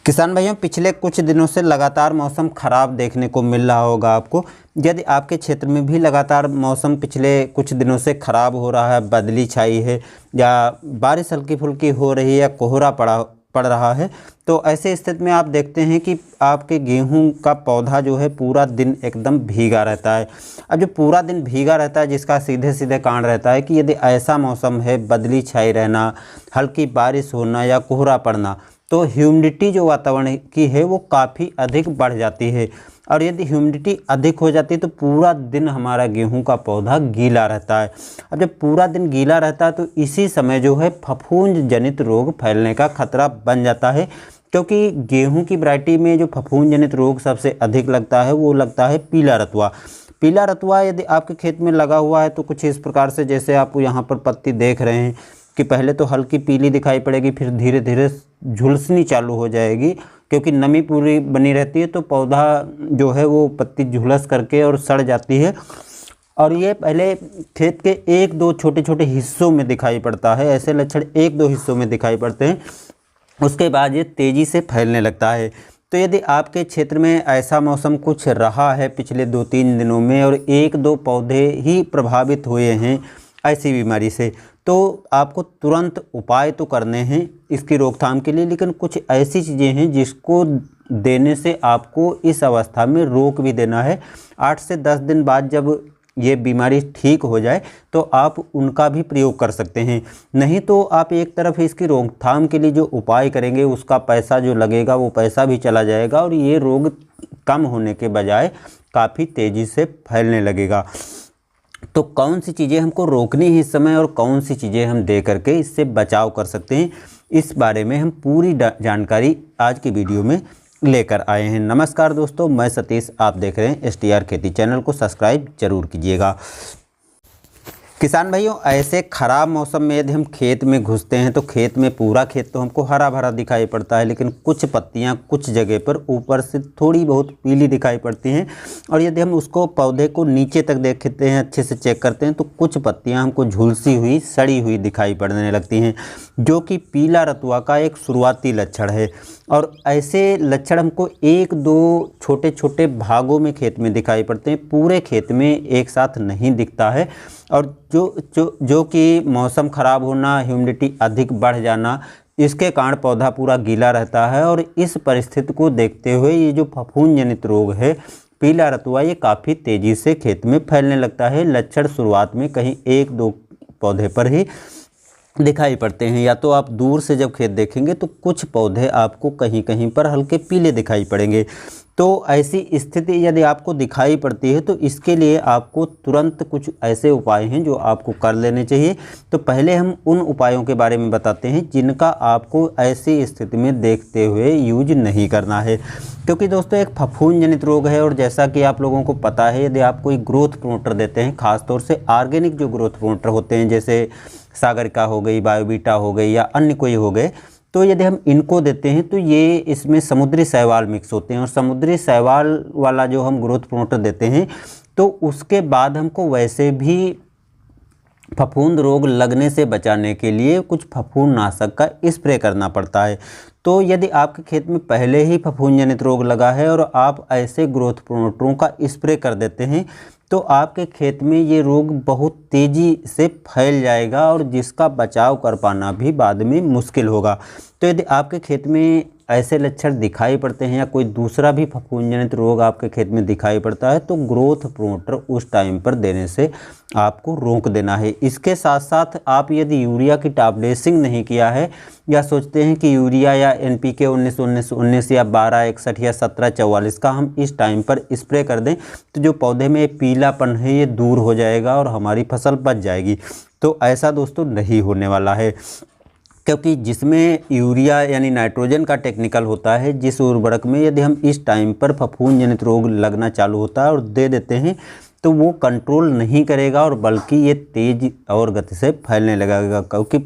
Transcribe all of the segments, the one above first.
किसान भाइयों, पिछले कुछ दिनों से लगातार मौसम खराब देखने को मिल रहा होगा आपको। यदि आपके क्षेत्र में भी लगातार मौसम पिछले कुछ दिनों से खराब हो रहा है, बदली छाई है या बारिश हल्की फुल्की हो रही है या कोहरा पड़ रहा है, तो ऐसे स्थिति में आप देखते हैं कि आपके गेहूं का पौधा जो है पूरा दिन एकदम भीगा रहता है। अब जो पूरा दिन भीगा रहता है, जिसका सीधे सीधे कारण रहता है कि यदि ऐसा मौसम है, बदली छाई रहना, हल्की बारिश होना या कोहरा पड़ना, तो ह्यूमिडिटी जो वातावरण की है वो काफ़ी अधिक बढ़ जाती है। और यदि ह्यूमिडिटी अधिक हो जाती है तो पूरा दिन हमारा गेहूं का पौधा गीला रहता है। अब जब पूरा दिन गीला रहता है तो इसी समय जो है फफूंद जनित रोग फैलने का खतरा बन जाता है, क्योंकि गेहूं की वैरायटी में जो फफूंद जनित रोग सबसे अधिक लगता है वो लगता है पीला रतुआ। पीला रतुआ यदि आपके खेत में लगा हुआ है तो कुछ इस प्रकार से, जैसे आप यहाँ पर पत्ती देख रहे हैं कि पहले तो हल्की पीली दिखाई पड़ेगी, फिर धीरे धीरे झुलसनी चालू हो जाएगी, क्योंकि नमी पूरी बनी रहती है तो पौधा जो है वो पत्ती झुलस करके और सड़ जाती है। और ये पहले खेत के एक दो छोटे छोटे हिस्सों में दिखाई पड़ता है, ऐसे लक्षण एक दो हिस्सों में दिखाई पड़ते हैं, उसके बाद ये तेज़ी से फैलने लगता है। तो यदि आपके क्षेत्र में ऐसा मौसम कुछ रहा है पिछले 2-3 दिनों में और एक दो पौधे ही प्रभावित हुए हैं ऐसी बीमारी से, तो आपको तुरंत उपाय तो करने हैं इसकी रोकथाम के लिए, लेकिन कुछ ऐसी चीज़ें हैं जिसको देने से आपको इस अवस्था में रोक भी देना है। 8 से 10 दिन बाद जब ये बीमारी ठीक हो जाए तो आप उनका भी प्रयोग कर सकते हैं। नहीं तो आप एक तरफ इसकी रोकथाम के लिए जो उपाय करेंगे उसका पैसा जो लगेगा वो पैसा भी चला जाएगा और ये रोग कम होने के बजाय काफ़ी तेज़ी से फैलने लगेगा। तो कौन सी चीज़ें हमको रोकनी है इस समय और कौन सी चीज़ें हम दे करके इससे बचाव कर सकते हैं, इस बारे में हम पूरी जानकारी आज की वीडियो में लेकर आए हैं। नमस्कार दोस्तों, मैं सतीश, आप देख रहे हैं STR खेती। चैनल को सब्सक्राइब जरूर कीजिएगा। किसान भाइयों, ऐसे ख़राब मौसम में यदि हम खेत में घुसते हैं तो खेत में पूरा खेत तो हमको हरा भरा दिखाई पड़ता है, लेकिन कुछ पत्तियां कुछ जगह पर ऊपर से थोड़ी बहुत पीली दिखाई पड़ती हैं। और यदि हम उसको पौधे को नीचे तक देखते हैं, अच्छे से चेक करते हैं, तो कुछ पत्तियां हमको झुलसी हुई सड़ी हुई दिखाई पड़ने लगती हैं, जो कि पीला रतुआ का एक शुरुआती लक्षण है। और ऐसे लक्षण हमको एक दो छोटे छोटे भागों में खेत में दिखाई पड़ते हैं, पूरे खेत में एक साथ नहीं दिखता है। और जो कि मौसम ख़राब होना, ह्यूमिडिटी अधिक बढ़ जाना, इसके कारण पौधा पूरा गीला रहता है। और इस परिस्थिति को देखते हुए ये जो फफूंद जनित रोग है पीला रतुआ, ये काफ़ी तेज़ी से खेत में फैलने लगता है। लक्षण शुरुआत में कहीं एक दो पौधे पर ही दिखाई पड़ते हैं, या तो आप दूर से जब खेत देखेंगे तो कुछ पौधे आपको कहीं कहीं पर हल्के पीले दिखाई पड़ेंगे। तो ऐसी स्थिति यदि आपको दिखाई पड़ती है तो इसके लिए आपको तुरंत कुछ ऐसे उपाय हैं जो आपको कर लेने चाहिए। तो पहले हम उन उपायों के बारे में बताते हैं जिनका आपको ऐसी स्थिति में देखते हुए यूज नहीं करना है, क्योंकि दोस्तों एक फफूंद जनित रोग है। और जैसा कि आप लोगों को पता है, यदि आप कोई ग्रोथ प्रोमोटर देते हैं, खासतौर से ऑर्गेनिक जो ग्रोथ प्रोमोटर होते हैं, जैसे सागरिका हो गई, बायोवीटा हो गई या अन्य कोई हो गए, तो यदि हम इनको देते हैं तो ये इसमें समुद्री शैवाल मिक्स होते हैं। और समुद्री शैवाल वाला जो हम ग्रोथ प्रोमोटर देते हैं तो उसके बाद हमको वैसे भी फफूंद रोग लगने से बचाने के लिए कुछ फफूंद नाशक का स्प्रे करना पड़ता है। तो यदि आपके खेत में पहले ही फफूंद जनित रोग लगा है और आप ऐसे ग्रोथ प्रोमोटरों का स्प्रे कर देते हैं तो आपके खेत में ये रोग बहुत तेज़ी से फैल जाएगा और जिसका बचाव कर पाना भी बाद में मुश्किल होगा। तो यदि आपके खेत में ऐसे लक्षण दिखाई पड़ते हैं या कोई दूसरा भी फफूंद जनित रोग आपके खेत में दिखाई पड़ता है तो ग्रोथ प्रोमोटर उस टाइम पर देने से आपको रोक देना है। इसके साथ साथ आप यदि यूरिया की टॉप ड्रेसिंग नहीं किया है या सोचते हैं कि यूरिया या NPK 19-19-19 या 12-61 या 17-44 का हम इस टाइम पर स्प्रे कर दें तो जो पौधे में पीलापन है ये दूर हो जाएगा और हमारी फसल बच जाएगी। तो ऐसा दोस्तों नहीं होने वाला है, क्योंकि जिसमें यूरिया यानी नाइट्रोजन का टेक्निकल होता है, जिस उर्वरक में यदि हम इस टाइम पर फफूंद जनित रोग लगना चालू होता है और दे देते हैं तो वो कंट्रोल नहीं करेगा और बल्कि ये तेज़ और गति से फैलने लगेगा। क्योंकि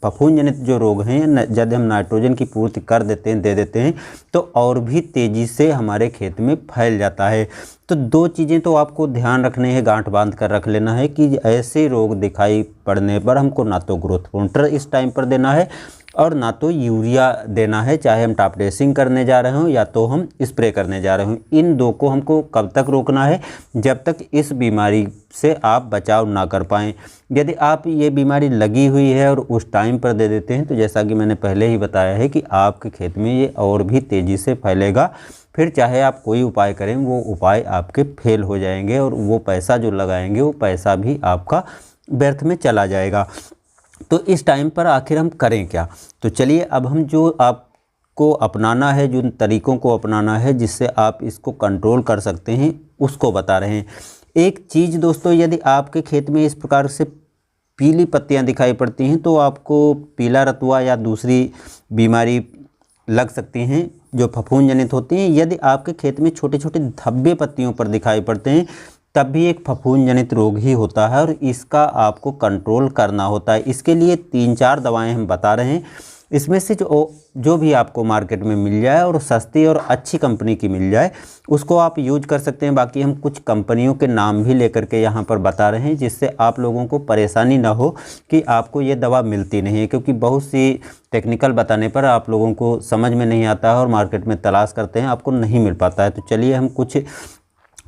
फफूंद जनित जो रोग हैं यदि हम नाइट्रोजन की पूर्ति कर देते हैं, दे देते हैं, तो और भी तेज़ी से हमारे खेत में फैल जाता है। तो दो चीज़ें तो आपको ध्यान रखने हैं, गांठ बांध कर रख लेना है कि ऐसे रोग दिखाई पड़ने पर हमको ना तो ग्रोथ प्रोमोटर इस टाइम पर देना है और ना तो यूरिया देना है, चाहे हम टॉप ड्रेसिंग करने जा रहे हों या तो हम स्प्रे करने जा रहे हों। इन दो को हमको कब तक रोकना है? जब तक इस बीमारी से आप बचाव ना कर पाएँ। यदि आप ये बीमारी लगी हुई है और उस टाइम पर दे देते हैं तो जैसा कि मैंने पहले ही बताया है कि आपके खेत में ये और भी तेज़ी से फैलेगा। फिर चाहे आप कोई उपाय करें, वो उपाय आपके फेल हो जाएंगे और वो पैसा जो लगाएंगे वो पैसा भी आपका व्यर्थ में चला जाएगा। तो इस टाइम पर आखिर हम करें क्या? तो चलिए अब हम जो आपको अपनाना है, जिन तरीक़ों को अपनाना है जिससे आप इसको कंट्रोल कर सकते हैं, उसको बता रहे हैं। एक चीज़ दोस्तों, यदि आपके खेत में इस प्रकार से पीली पत्तियां दिखाई पड़ती हैं तो आपको पीला रतुआ या दूसरी बीमारी लग सकती हैं जो फफूंद जनित होती हैं। यदि आपके खेत में छोटे छोटे धब्बे पत्तियों पर दिखाई पड़ते हैं तब भी एक फफूंद जनित रोग ही होता है और इसका आपको कंट्रोल करना होता है। इसके लिए 3-4 दवाएं हम बता रहे हैं। इसमें से जो भी आपको मार्केट में मिल जाए और सस्ती और अच्छी कंपनी की मिल जाए उसको आप यूज कर सकते हैं। बाकी हम कुछ कंपनियों के नाम भी लेकर के यहाँ पर बता रहे हैं जिससे आप लोगों को परेशानी ना हो कि आपको ये दवा मिलती नहीं है, क्योंकि बहुत सी टेक्निकल बताने पर आप लोगों को समझ में नहीं आता है और मार्केट में तलाश करते हैं, आपको नहीं मिल पाता है। तो चलिए हम कुछ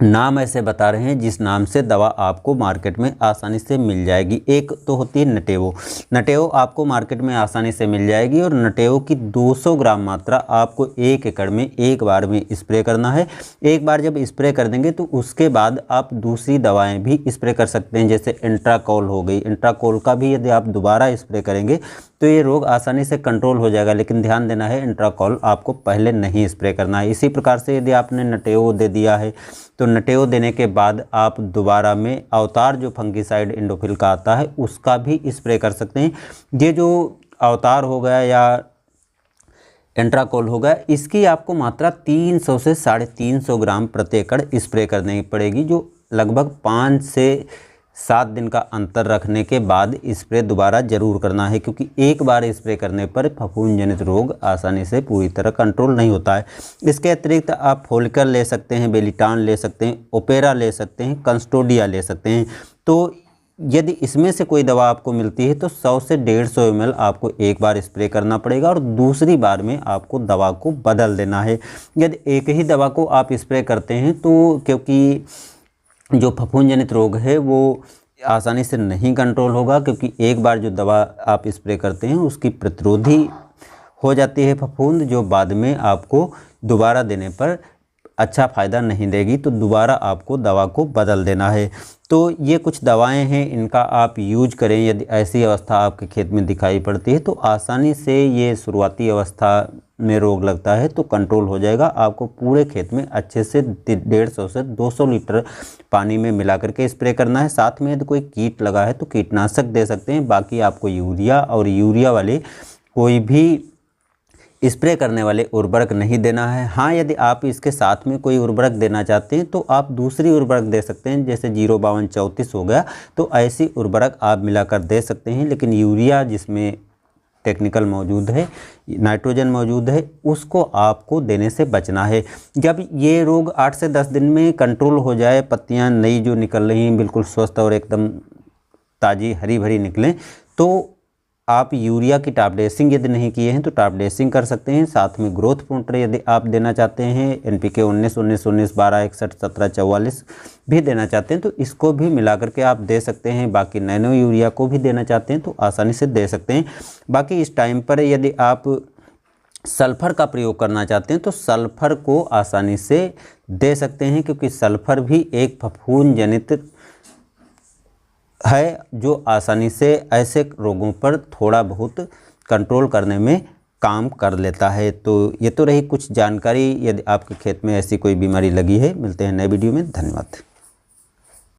नाम ऐसे बता रहे हैं जिस नाम से दवा आपको मार्केट में आसानी से मिल जाएगी। एक तो होती है नटेवो। नटेवो आपको मार्केट में आसानी से मिल जाएगी और नटेवो की 200 ग्राम मात्रा आपको 1 एकड़ में एक बार में स्प्रे करना है। एक बार जब स्प्रे कर देंगे तो उसके बाद आप दूसरी दवाएं भी स्प्रे कर सकते हैं, जैसे इंट्राकोल हो गई। इंट्राकोल का भी यदि आप दोबारा स्प्रे करेंगे तो ये रोग आसानी से कंट्रोल हो जाएगा, लेकिन ध्यान देना है इंट्राकोल आपको पहले नहीं स्प्रे करना है। इसी प्रकार से यदि आपने नटेवो दे दिया है तो नटेवो देने के बाद आप दोबारा में अवतार जो फंगीसाइड इंडोफिल का आता है उसका भी स्प्रे कर सकते हैं। ये जो अवतार हो गया या इंट्राकोल हो गया, इसकी आपको मात्रा 300 से 350 ग्राम प्रति एकड़ स्प्रे करनी पड़ेगी, जो लगभग 5 से 7 दिन का अंतर रखने के बाद स्प्रे दोबारा ज़रूर करना है, क्योंकि एक बार स्प्रे करने पर फफूंद जनित रोग आसानी से पूरी तरह कंट्रोल नहीं होता है। इसके अतिरिक्त आप फोलिकर ले सकते हैं, बेलिटान ले सकते हैं, ओपेरा ले सकते हैं, कंस्टोडिया ले सकते हैं। तो यदि इसमें से कोई दवा आपको मिलती है तो 100 से 150 ml आपको एक बार स्प्रे करना पड़ेगा और दूसरी बार में आपको दवा को बदल देना है। यदि एक ही दवा को आप स्प्रे करते हैं तो क्योंकि जो फफूंद जनित रोग है वो आसानी से नहीं कंट्रोल होगा, क्योंकि एक बार जो दवा आप स्प्रे करते हैं उसकी प्रतिरोधी हो जाती है फफूंद, जो बाद में आपको दोबारा देने पर अच्छा फ़ायदा नहीं देगी। तो दोबारा आपको दवा को बदल देना है। तो ये कुछ दवाएं हैं, इनका आप यूज करें। यदि ऐसी अवस्था आपके खेत में दिखाई पड़ती है तो आसानी से ये शुरुआती अवस्था में रोग लगता है तो कंट्रोल हो जाएगा। आपको पूरे खेत में अच्छे से 150 से 200 लीटर पानी में मिला करके स्प्रे करना है। साथ में यदि कोई कीट लगा है तो कीटनाशक दे सकते हैं। बाकी आपको यूरिया और यूरिया वाले कोई भी स्प्रे करने वाले उर्वरक नहीं देना है। हाँ, यदि आप इसके साथ में कोई उर्वरक देना चाहते हैं तो आप दूसरी उर्वरक दे सकते हैं, जैसे 05234 हो गया, तो ऐसी उर्वरक आप मिलाकर दे सकते हैं। लेकिन यूरिया जिसमें टेक्निकल मौजूद है, नाइट्रोजन मौजूद है, उसको आपको देने से बचना है। जब ये रोग 8 से 10 दिन में कंट्रोल हो जाए, पत्तियां नई जो निकल रही हैं बिल्कुल स्वस्थ और एकदम ताज़ी हरी भरी निकलें, तो आप यूरिया की टॉप ड्रेसिंग यदि नहीं किए हैं तो टॉप ड्रेसिंग कर सकते हैं। साथ में ग्रोथ प्रोमोटर यदि आप देना चाहते हैं, NPK 19, 19, 19, 12, 61, 17, 44 भी देना चाहते हैं तो इसको भी मिला करके आप दे सकते हैं। बाकी नैनो यूरिया को भी देना चाहते हैं तो आसानी से दे सकते हैं। बाकी इस टाइम पर यदि आप सल्फ़र का प्रयोग करना चाहते हैं तो सल्फ़र को आसानी से दे सकते हैं, क्योंकि सल्फ़र भी एक फफूंद जनित है जो आसानी से ऐसे रोगों पर थोड़ा बहुत कंट्रोल करने में काम कर लेता है। तो ये तो रही कुछ जानकारी। यदि आपके खेत में ऐसी कोई बीमारी लगी है, मिलते हैं नए वीडियो में। धन्यवाद।